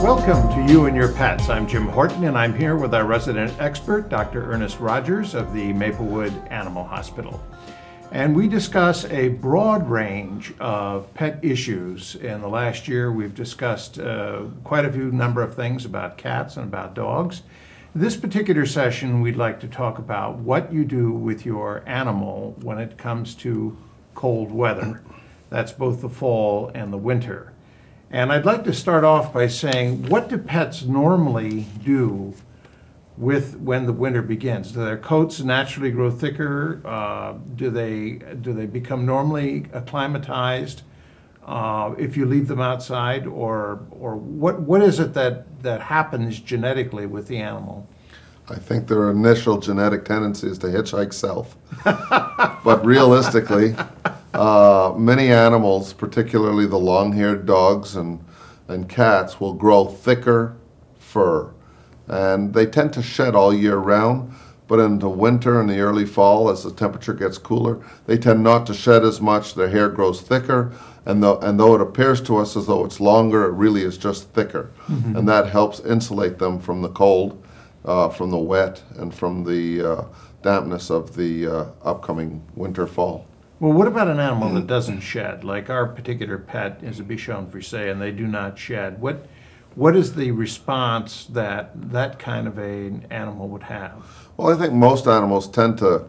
Welcome to You and Your Pets. I'm Jim Horton, and I'm here with our resident expert, Dr. Ernest Rogers of the Maplewood Animal Hospital. And we discuss a broad range of pet issues. In the last year, we've discussed quite a few number of things about cats and about dogs. This particular session, we'd like to talk about what you do with your animal when it comes to cold weather. That's both the fall and the winter. And I'd like to start off by saying, what do pets normally do when the winter begins? Do their coats naturally grow thicker? Do they become normally acclimatized if you leave them outside? Or what is it that happens genetically with the animal? I think their initial genetic tendency is to hitchhike south. But realistically, many animals, particularly the long-haired dogs and cats, will grow thicker fur. And they tend to shed all year round, but in the winter and the early fall, as the temperature gets cooler, they tend not to shed as much. Their hair grows thicker, and though it appears to us as though it's longer, it really is just thicker. Mm-hmm. And that helps insulate them from the cold, from the wet, and from the dampness of the upcoming winter-fall. Well, what about an animal that doesn't shed? Like our particular pet is a Bichon Frise, and they do not shed. What is the response that kind of an animal would have? Well, I think most animals tend to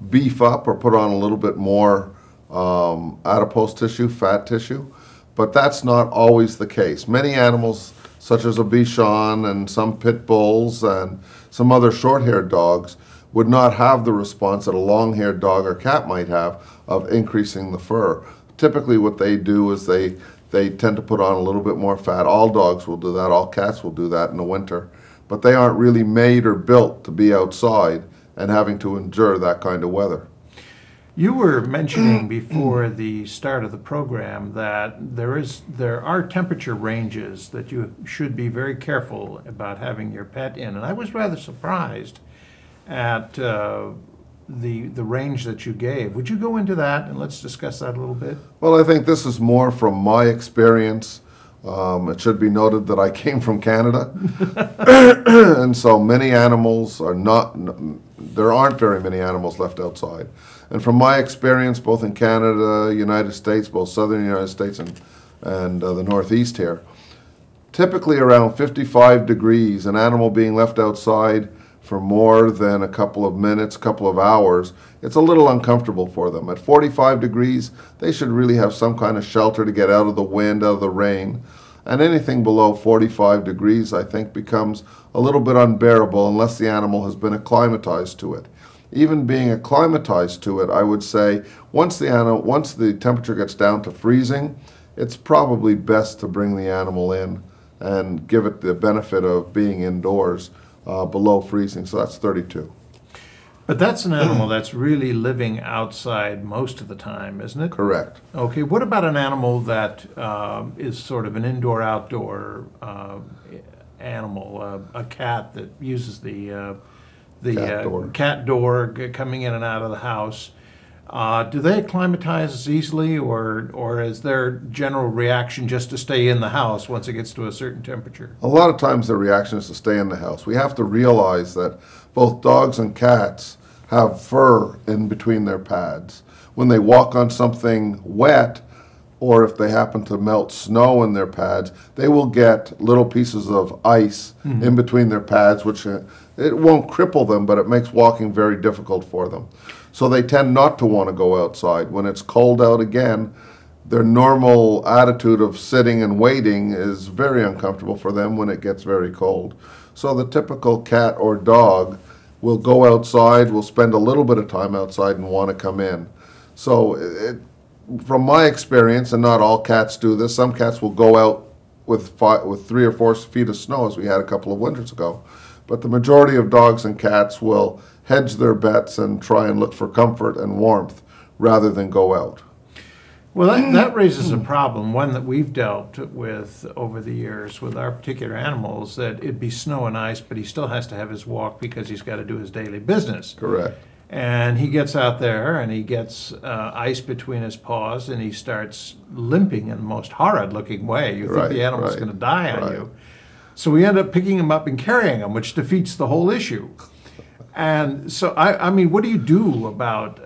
beef up or put on a little bit more adipose tissue, fat tissue, but that's not always the case. Many animals, such as a Bichon and some pit bulls and some other short-haired dogs, would not have the response that a long-haired dog or cat might have of increasing the fur. Typically what they do is they tend to put on a little bit more fat. All dogs will do that, all cats will do that in the winter, but they aren't really made or built to be outside and having to endure that kind of weather. You were mentioning before the start of the program that there are temperature ranges that you should be very careful about having your pet in, and I was rather surprised at the range that you gave. Would you go into that and let's discuss that a little bit? Well, I think this is more from my experience. It should be noted that I came from Canada, and so many animals are there aren't very many animals left outside. And from my experience, both in Canada, United States, both southern United States and the Northeast here, typically around 55 degrees, an animal being left outside for more than a couple of minutes, couple of hours, it's a little uncomfortable for them. At 45 degrees, they should really have some kind of shelter to get out of the wind, out of the rain. And anything below 45 degrees, I think, becomes a little bit unbearable unless the animal has been acclimatized to it. Even being acclimatized to it, I would say, once the temperature gets down to freezing, it's probably best to bring the animal in and give it the benefit of being indoors below freezing, so that's 32. But that's an animal that's really living outside most of the time, isn't it? Correct. Okay, what about an animal that is sort of an indoor-outdoor animal, a cat that uses the cat door coming in and out of the house? Do they acclimatize as easily, or is their general reaction just to stay in the house once it gets to a certain temperature? A lot of times the reaction is to stay in the house. We have to realize that both dogs and cats have fur in between their pads. When they walk on something wet, or if they happen to melt snow in their pads, they will get little pieces of ice in between their pads, which it won't cripple them, but it makes walking very difficult for them. So they tend not to want to go outside. When it's cold out again, their normal attitude of sitting and waiting is very uncomfortable for them when it gets very cold. So the typical cat or dog will go outside, will spend a little bit of time outside and want to come in. So from my experience, and not all cats do this, some cats will go out with 3 or 4 feet of snow, as we had a couple of winters ago. But the majority of dogs and cats will hedge their bets and try and look for comfort and warmth rather than go out. Well, that raises a problem, one that we've dealt with over the years with our particular animals, that it'd be snow and ice, but he still has to have his walk because he's got to do his daily business. Correct. And he gets out there and he gets ice between his paws and he starts limping in the most horrid looking way. You think the animal's going to die on you. So we end up picking them up and carrying them, which defeats the whole issue. And so, I mean, what do you do about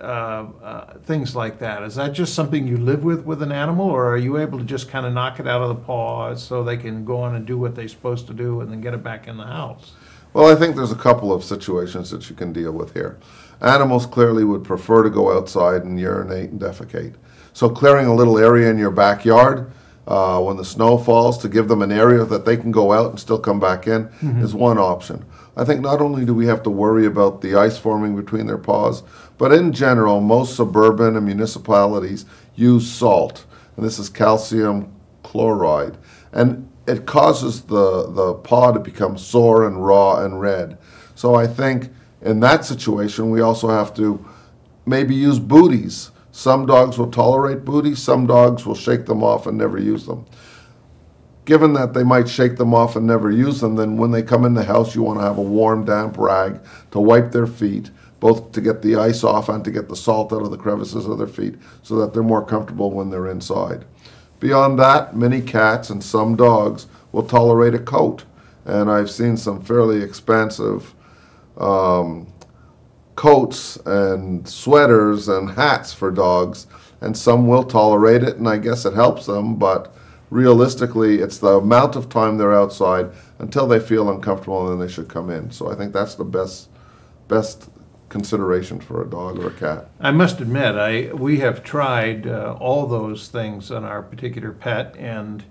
things like that? Is that just something you live with an animal, or are you able to just kind of knock it out of the paw so they can go on and do what they're supposed to do and then get it back in the house? Well, I think there's a couple of situations that you can deal with here. Animals clearly would prefer to go outside and urinate and defecate. So clearing a little area in your backyard when the snow falls to give them an area that they can go out and still come back in is one option. I think not only do we have to worry about the ice forming between their paws, but in general, most suburban and municipalities use salt, and this is calcium chloride, and it causes the paw to become sore and raw and red. So I think in that situation, we also have to maybe use booties. Some dogs will tolerate booties, some dogs will shake them off and never use them. Given that they might shake them off and never use them, then when they come in the house, you want to have a warm, damp rag to wipe their feet, both to get the ice off and to get the salt out of the crevices of their feet so that they're more comfortable when they're inside. Beyond that, many cats and some dogs will tolerate a coat. And I've seen some fairly expensive coats and sweaters and hats for dogs, and some will tolerate it, and I guess it helps them, but realistically, it's the amount of time they're outside until they feel uncomfortable, and then they should come in. So I think that's the best consideration for a dog or a cat. I must admit, we have tried all those things on our particular pet, and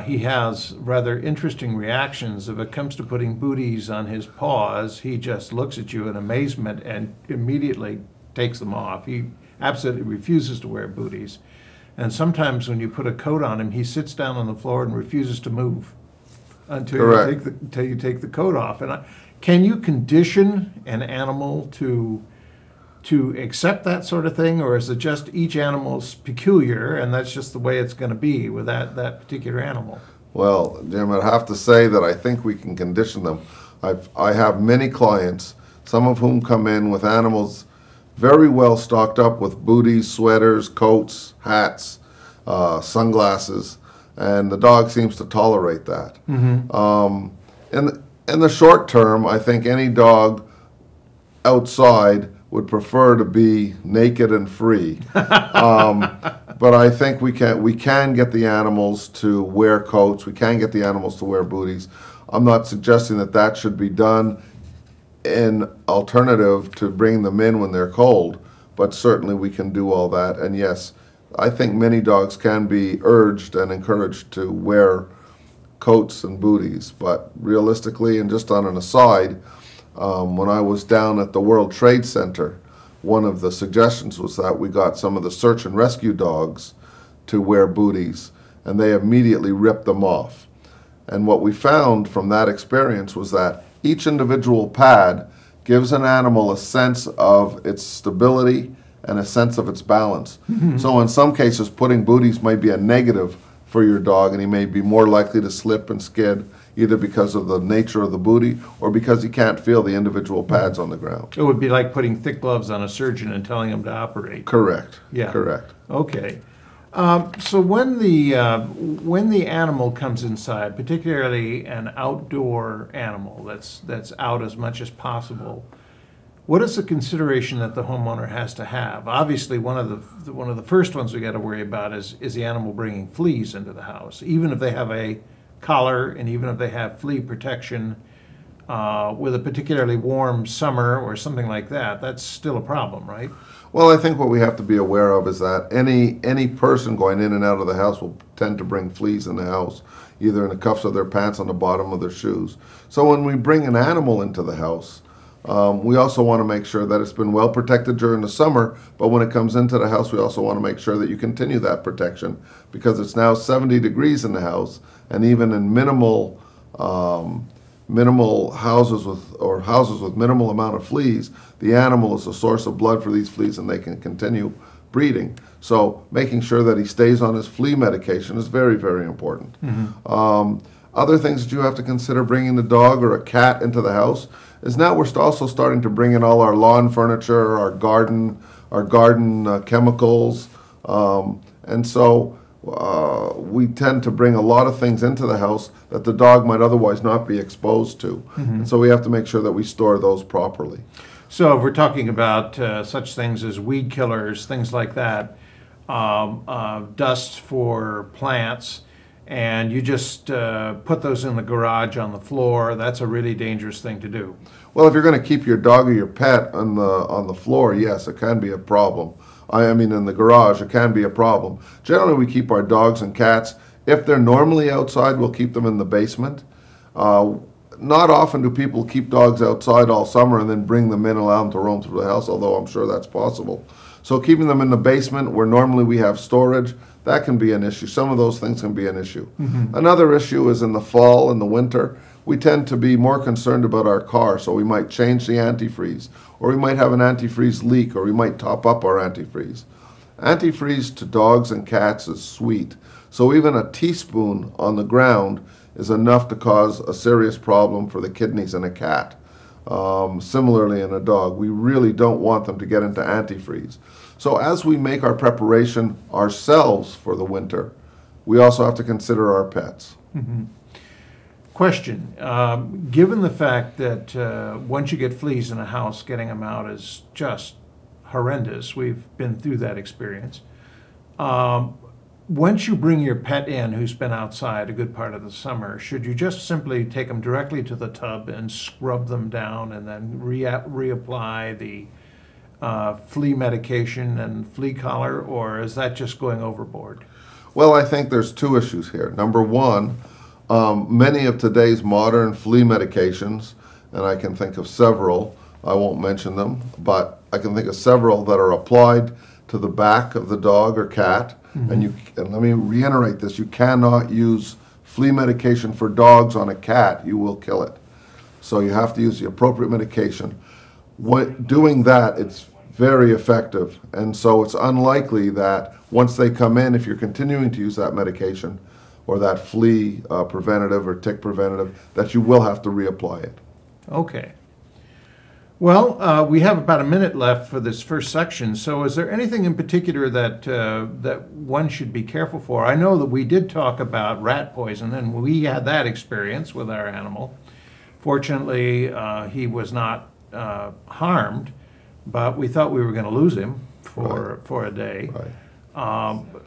he has rather interesting reactions. If it comes to putting booties on his paws, he just looks at you in amazement and immediately takes them off. He absolutely refuses to wear booties. And sometimes when you put a coat on him, he sits down on the floor and refuses to move until you take the coat off. And can you condition an animal to accept that sort of thing, or is it just each animal's peculiar and that's just the way it's going to be with that particular animal? Well, Jim, I'd have to say that I think we can condition them. I have many clients, some of whom come in with animals very well stocked up with booties, sweaters, coats, hats, sunglasses, and the dog seems to tolerate that. In the short term, I think any dog outside would prefer to be naked and free. But I think we can get the animals to wear coats. We can get the animals to wear booties. I'm not suggesting that should be done in alternative to bring them in when they're cold, but certainly we can do all that. And yes, I think many dogs can be urged and encouraged to wear coats and booties. But realistically, and just on an aside, when I was down at the World Trade Center, one of the suggestions was that we got some of the search and rescue dogs to wear booties, and they immediately ripped them off. And what we found from that experience was that each individual pad gives an animal a sense of its stability and a sense of its balance. So in some cases, putting booties might be a negative for your dog, and he may be more likely to slip and skid, either because of the nature of the booty or because he can't feel the individual pads on the ground. It would be like putting thick gloves on a surgeon and telling him to operate. Correct. Yeah. Correct. Okay. So when the animal comes inside, particularly an outdoor animal that's out as much as possible, what is the consideration that the homeowner has to have? Obviously, one of the first ones we got to worry about is the animal bringing fleas into the house, even if they have a collar and even if they have flea protection. With a particularly warm summer or something like that, that's still a problem, right? Well, I think what we have to be aware of is that any person going in and out of the house will tend to bring fleas in the house, either in the cuffs of their pants, on the bottom of their shoes. So when we bring an animal into the house, we also want to make sure that it's been well protected during the summer, but when it comes into the house, we also want to make sure that you continue that protection, because it's now 70 degrees in the house, and even in minimal houses with minimal amount of fleas, the animal is a source of blood for these fleas and they can continue breeding. So making sure that he stays on his flea medication is very, very important. Other things that you have to consider bringing the dog or a cat into the house is now we're also starting to bring in all our lawn furniture, our garden chemicals, and so we tend to bring a lot of things into the house that the dog might otherwise not be exposed to. And so we have to make sure that we store those properly. So if we're talking about such things as weed killers, things like that, dust for plants, and you just put those in the garage on the floor, that's a really dangerous thing to do. Well, if you're going to keep your dog or your pet on the floor, yes, it can be a problem. I mean, in the garage, it can be a problem. Generally, we keep our dogs and cats, if they're normally outside, we'll keep them in the basement. Not often do people keep dogs outside all summer and then bring them in, allow them to roam through the house, although I'm sure that's possible. So keeping them in the basement where normally we have storage, that can be an issue. Some of those things can be an issue. Another issue is in the fall and the winter, we tend to be more concerned about our car, so we might change the antifreeze, or we might have an antifreeze leak, or we might top up our antifreeze. Antifreeze to dogs and cats is sweet, so even a teaspoon on the ground is enough to cause a serious problem for the kidneys in a cat. Similarly in a dog, we really don't want them to get into antifreeze. So as we make our preparation ourselves for the winter, we also have to consider our pets. Question, given the fact that once you get fleas in a house, getting them out is just horrendous. We've been through that experience. Once you bring your pet in who's been outside a good part of the summer, should you just simply take them directly to the tub and scrub them down and then reapply the flea medication and flea collar, or is that just going overboard? Well, I think there's two issues here. Number one, many of today's modern flea medications, and I can think of several, I won't mention them, but I can think of several that are applied to the back of the dog or cat. And let me reiterate this, you cannot use flea medication for dogs on a cat, you will kill it. So you have to use the appropriate medication. Doing that, it's very effective, and so it's unlikely that once they come in, if you're continuing to use that medication or that flea preventative or tick preventative, that you will have to reapply it. Okay. Well, we have about a minute left for this first section, so is there anything in particular that that one should be careful for? I know that we did talk about rat poison, and we had that experience with our animal. Fortunately, he was not harmed, but we thought we were going to lose him for a day. Right.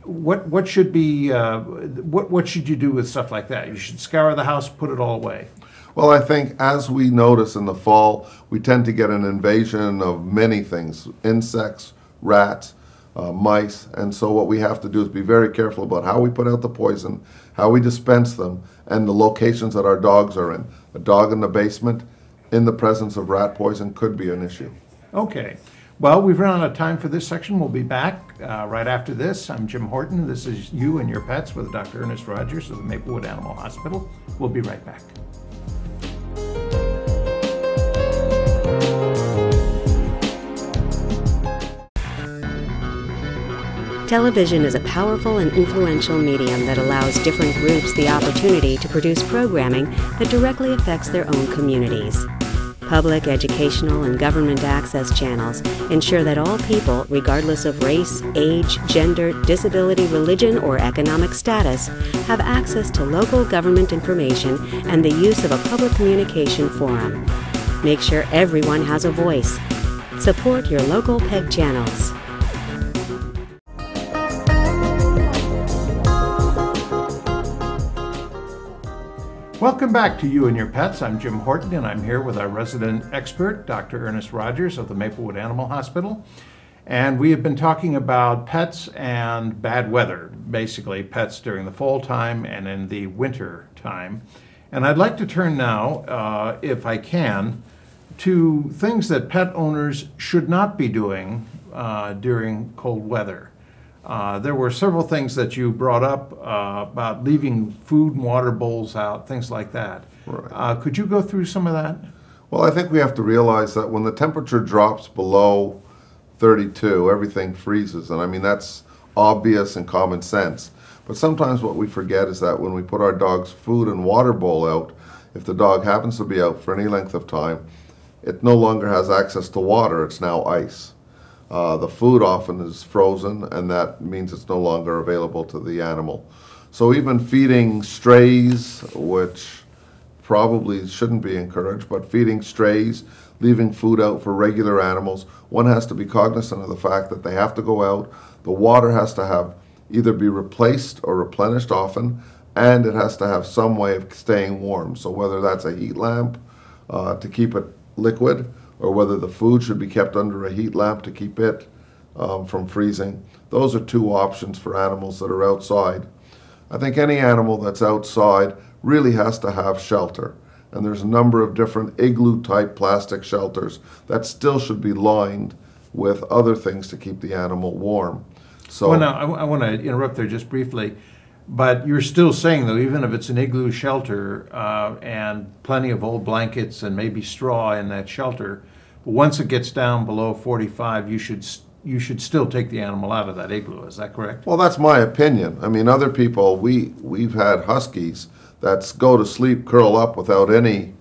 What should be what should you do with stuff like that? You should scour the house, put it all away. Well, I think as we notice in the fall, we tend to get an invasion of many things, insects, rats, mice, and so what we have to do is be very careful about how we put out the poison, how we dispense them, and the locations that our dogs are in. A dog in the basement in the presence of rat poison could be an issue. Okay. Well, we've run out of time for this section. We'll be back right after this. I'm Jim Horton. This is You and Your Pets with Dr. Ernest Rogers of the Maplewood Animal Hospital. We'll be right back. Television is a powerful and influential medium that allows different groups the opportunity to produce programming that directly affects their own communities. Public, educational, and government access channels ensure that all people, regardless of race, age, gender, disability, religion, or economic status, have access to local government information and the use of a public communication forum. Make sure everyone has a voice. Support your local PEG channels. Welcome back to You and Your Pets. I'm Jim Horton, and I'm here with our resident expert, Dr. Ernest Rogers of the Maplewood Animal Hospital. And we have been talking about pets and bad weather, basically pets during the fall time and in the winter time. And I'd like to turn now, if I can, to things that pet owners should not be doing during cold weather. There were several things that you brought up about leaving food and water bowls out, things like that. Right. Could you go through some of that? Well, I think we have to realize that when the temperature drops below 32, everything freezes. And I mean, that's obvious and common sense. But sometimes what we forget is that when we put our dog's food and water bowl out, if the dog happens to be out for any length of time, it no longer has access to water, it's now ice. The food often is frozen, and that means it's no longer available to the animal. So even feeding strays, which probably shouldn't be encouraged, but feeding strays, leaving food out for regular animals, one has to be cognizant of the fact that they have to go out. The water has to have either be replaced or replenished often, and it has to have some way of staying warm. So whether that's a heat lamp to keep it liquid, or whether the food should be kept under a heat lamp to keep it from freezing, those are two options for animals that are outside. I think any animal that's outside really has to have shelter. And there's a number of different igloo-type plastic shelters that still should be lined with other things to keep the animal warm. So, Well, now, I want to interrupt there just briefly, but you're still saying, though, even if it's an igloo shelter and plenty of old blankets and maybe straw in that shelter, once it gets down below 45, you should still take the animal out of that igloo. Is that correct? well, that's my opinion. I mean, other people, we've had huskies that go to sleep, curl up without any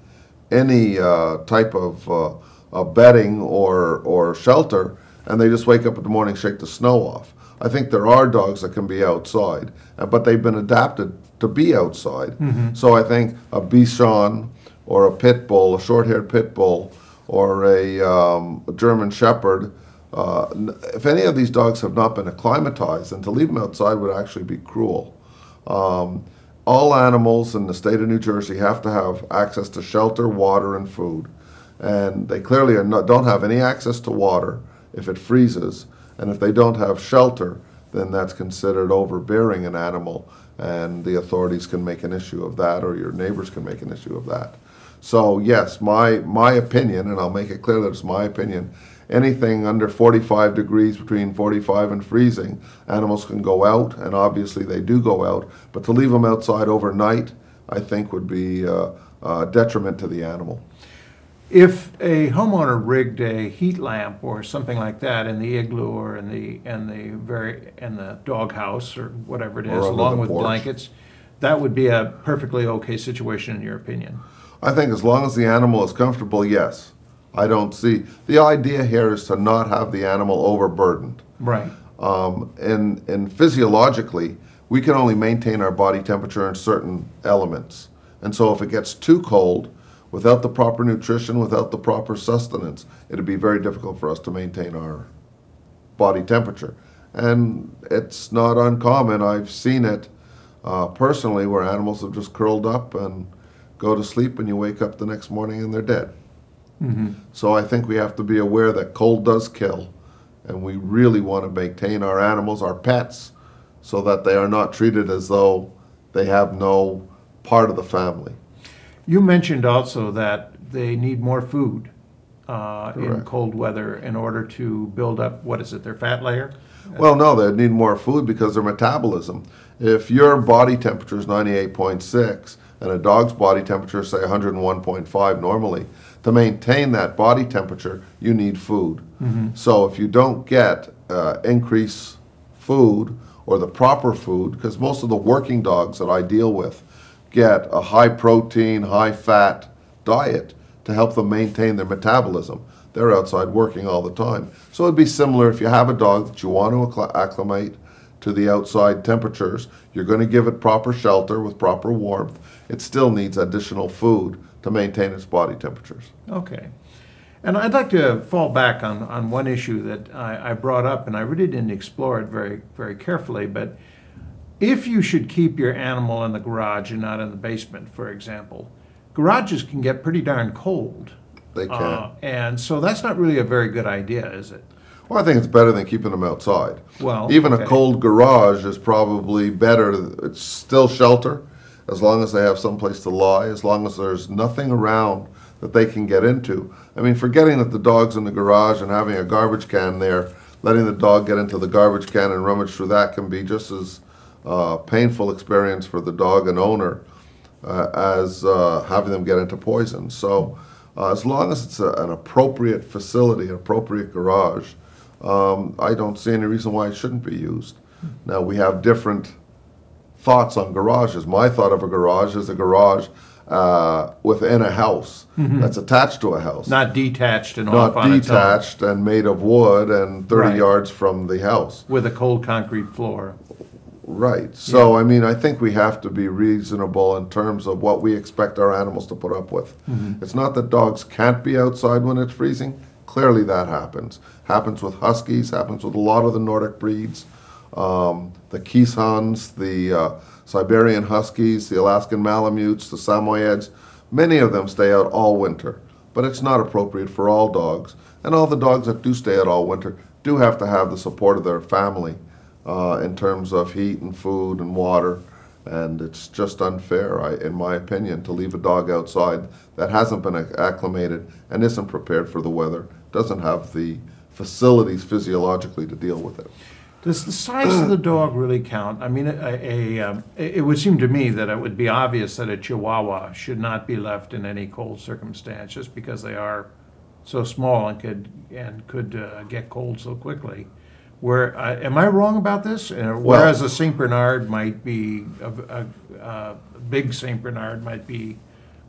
type of bedding or shelter, and they just wake up in the morning, shake the snow off. I think there are dogs that can be outside, but they've been adapted to be outside. So I think a Bichon or a pit bull, a short-haired pit bull, or a German Shepherd, if any of these dogs have not been acclimatized, then to leave them outside would actually be cruel. All animals in the state of New Jersey have to have access to shelter, water, and food. And they clearly don't have any access to water if it freezes. And if they don't have shelter, then that's considered overbearing an animal. And the authorities can make an issue of that, or your neighbors can make an issue of that. So yes, my opinion, and I'll make it clear that it's my opinion, anything under 45 degrees, between 45 and freezing, animals can go out, and obviously they do go out, but to leave them outside overnight, I think would be a detriment to the animal. If a homeowner rigged a heat lamp or something like that in the igloo or in the doghouse or whatever it is, along with blankets, that would be a perfectly okay situation in your opinion? I think as long as the animal is comfortable, yes. I don't see, the idea here is to not have the animal overburdened. Right. And physiologically, we can only maintain our body temperature in certain elements. And so if it gets too cold, without the proper nutrition, without the proper sustenance, it'd be very difficult for us to maintain our body temperature. And it's not uncommon. I've seen it personally where animals have just curled up and go to sleep, and you wake up the next morning and they're dead. So I think we have to be aware that cold does kill, and we really want to maintain our animals, our pets, so that they are not treated as though they have no part of the family. You mentioned also that they need more food in cold weather in order to build up, what is it, their fat layer? Well, no, they need more food because their metabolism. If your body temperature is 98.6 and a dog's body temperature is, say, 101.5 normally, to maintain that body temperature, you need food. So if you don't get increased food or the proper food, because most of the working dogs that I deal with get a high protein, high fat diet to help them maintain their metabolism. They're outside working all the time. So it'd be similar if you have a dog that you want to acclimate to the outside temperatures, you're going to give it proper shelter with proper warmth. It still needs additional food to maintain its body temperatures. Okay. And I'd like to fall back on one issue that I brought up, and I really didn't explore it very, very carefully, but if you should keep your animal in the garage and not in the basement, for example, garages can get pretty darn cold. They can. And so that's not really a very good idea, is it? Well, I think it's better than keeping them outside. Well, even okay. A cold garage is probably better. It's still shelter, as long as they have someplace to lie, as long as there's nothing around that they can get into. I mean, forgetting that the dog's in the garage and having a garbage can there, letting the dog get into the garbage can and rummage through that can be just as painful experience for the dog and owner as having them get into poison. So as long as it's an appropriate facility, an appropriate garage, I don't see any reason why it shouldn't be used. Now, we have different thoughts on garages. My thought of a garage is a garage within a house that's attached to a house. Not detached and Not off on its own. detached and made of wood and 30 Right. yards from the house. With a cold concrete floor. Right. So, I mean, I think we have to be reasonable in terms of what we expect our animals to put up with. It's not that dogs can't be outside when it's freezing. Clearly that happens. Happens with huskies, happens with a lot of the Nordic breeds. The Keeshonds, the Siberian Huskies, the Alaskan Malamutes, the Samoyeds, many of them stay out all winter. But it's not appropriate for all dogs. And all the dogs that do stay out all winter do have to have the support of their family in terms of heat and food and water. And it's just unfair, in my opinion, to leave a dog outside that hasn't been acclimated and isn't prepared for the weather, doesn't have the facilities physiologically to deal with it. Does the size of the dog really count? I mean, it would seem to me that it would be obvious that a Chihuahua should not be left in any cold circumstance just because they are so small and could get cold so quickly. Am I wrong about this? Whereas a Saint Bernard might be a big Saint Bernard might be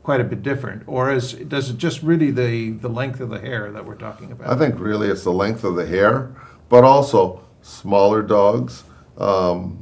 quite a bit different, or does it just really the length of the hair that we're talking about? I think really it's the length of the hair, but also smaller dogs. Not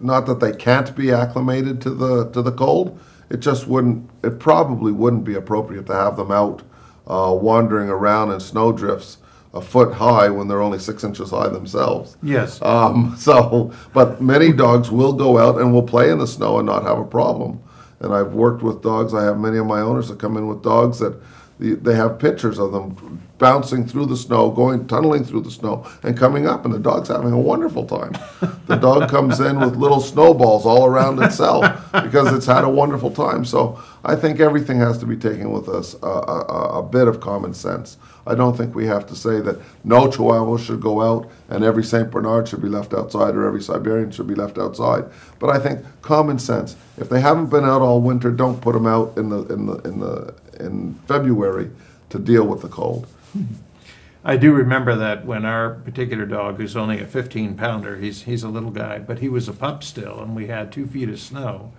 that they can't be acclimated to the cold. It probably wouldn't be appropriate to have them out wandering around in snowdrifts a foot high when they're only 6 inches high themselves. Yes. But many dogs will go out and will play in the snow and not have a problem. And I've worked with dogs. I have many of my owners that come in with dogs that they have pictures of them bouncing through the snow, tunneling through the snow, and coming up, and the dog's having a wonderful time. The dog comes in with little snowballs all around itself because it's had a wonderful time. So I think everything has to be taken with a bit of common sense. I don't think we have to say that no Chihuahua should go out and every Saint Bernard should be left outside or every Siberian should be left outside. But I think common sense. If they haven't been out all winter, don't put them out in February to deal with the cold. I do remember that when our particular dog, who's only a 15-pounder, he's a little guy, but he was a pup still, and we had 2 feet of snow.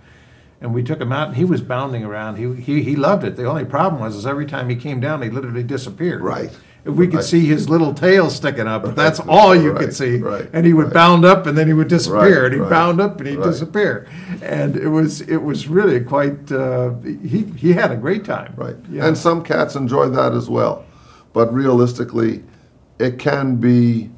And we took him out, and he was bounding around. He loved it. The only problem was every time he came down, he literally disappeared. Right. We could see his little tail sticking up, but that's all you could see. Right. And he would bound up, and then he would disappear, and he'd Right. bound up, and he'd Right. disappear. And it was really quite. He had a great time. Right. Yeah. And some cats enjoy that as well. But realistically, it can be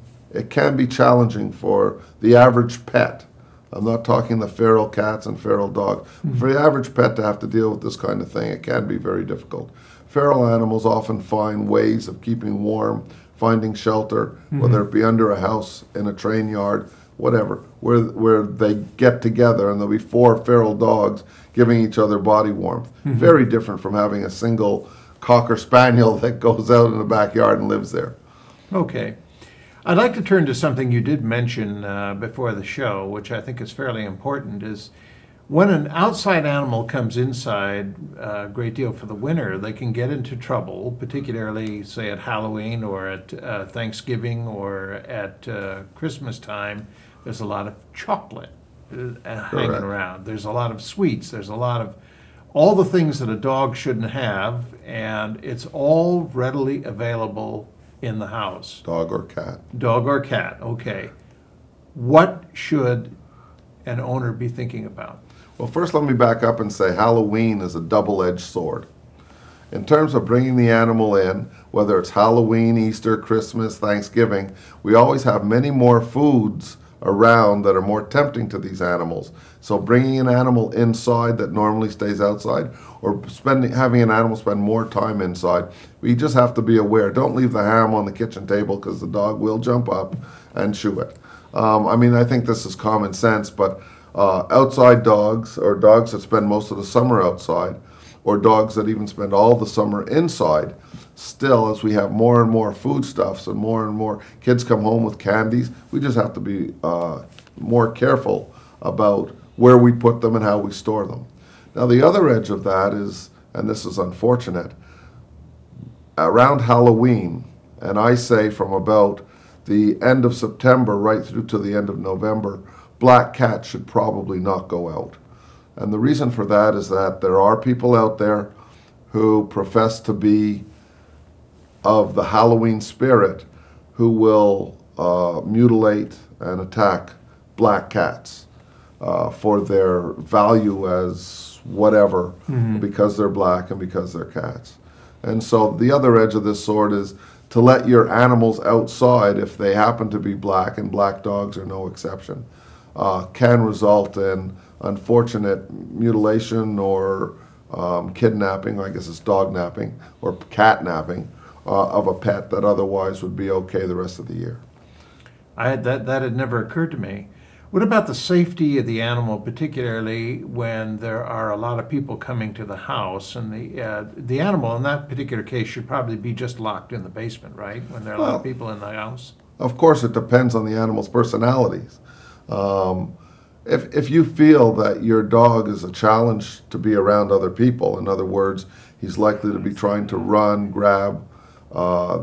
challenging for the average pet. I'm not talking the feral cats and feral dogs. For the average pet to have to deal with this kind of thing, it can be very difficult. Feral animals often find ways of keeping warm, finding shelter, whether it be under a house, in a train yard, whatever, where they get together, and there'll be 4 feral dogs giving each other body warmth. Very different from having a single Cocker Spaniel that goes out in the backyard and lives there. Okay. I'd like to turn to something you did mention before the show, which I think is fairly important, is when an outside animal comes inside a great deal for the winter, they can get into trouble, particularly, say, at Halloween or at Thanksgiving or at Christmas time. There's a lot of chocolate hanging around. There's a lot of sweets. There's a lot of all the things that a dog shouldn't have, and it's all readily available in the house. Dog or cat. Dog or cat, okay. What should an owner be thinking about? Well, first let me back up and say Halloween is a double-edged sword. In terms of bringing the animal in, whether it's Halloween, Easter, Christmas, Thanksgiving, we always have many more foods around that are more tempting to these animals. So bringing an animal inside that normally stays outside, or having an animal spend more time inside, we just have to be aware. Don't leave the ham on the kitchen table because the dog will jump up and chew it. I think this is common sense, but outside dogs, or dogs that spend most of the summer outside, or dogs that even spend all the summer inside, still, as we have more and more foodstuffs and more kids come home with candies, we just have to be more careful about where we put them and how we store them. Now, the other edge of that is, and this is unfortunate, around Halloween, and I say from about the end of September right through to the end of November, black cats should probably not go out. And the reason for that is that there are people out there who profess to be of the Halloween spirit who will mutilate and attack black cats for their value as whatever, because they're black and because they're cats. And so the other edge of this sword is to let your animals outside, if they happen to be black, and black dogs are no exception, can result in unfortunate mutilation or kidnapping, I guess it's dog napping, or cat napping, of a pet that otherwise would be okay the rest of the year. That had never occurred to me. What about the safety of the animal, particularly when there are a lot of people coming to the house, and the animal in that particular case should probably be just locked in the basement, right? When there are a lot of people in the house. Of course, it depends on the animal's personalities. If you feel that your dog is a challenge to be around other people, in other words, he's likely to be trying to run, grab,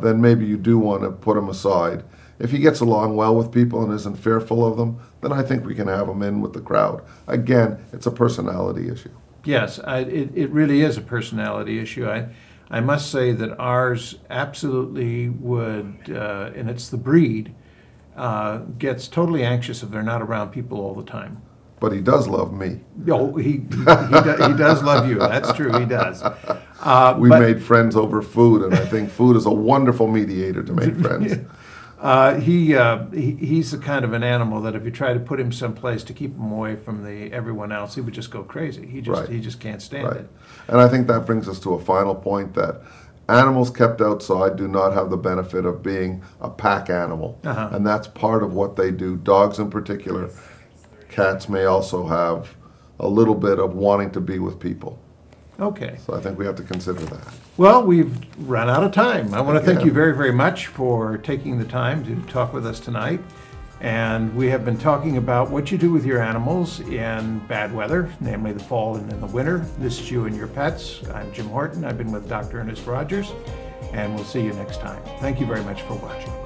then maybe you do want to put him aside. If he gets along well with people and isn't fearful of them, then I think we can have him in with the crowd. Again, it's a personality issue. Yes, it really is a personality issue. I must say that ours absolutely would, and it's the breed, gets totally anxious if they're not around people all the time. But he does love me. Oh, he does love you. That's true, he does. We made friends over food, and I think food is a wonderful mediator to make friends. He's the kind of an animal that if you try to put him someplace to keep him away from everyone else, he would just go crazy. He just can't stand it. And I think that brings us to a final point, that animals kept outside do not have the benefit of being a pack animal. And that's part of what they do. Dogs in particular, cats may also have a little bit of wanting to be with people. Okay. So I think we have to consider that. Well, we've run out of time. I want to thank you very, very much for taking the time to talk with us tonight. And we have been talking about what you do with your animals in bad weather, namely the fall and in the winter. This is You and Your Pets. I'm Jim Horton. I've been with Dr. Ernest Rogers, and we'll see you next time. Thank you very much for watching.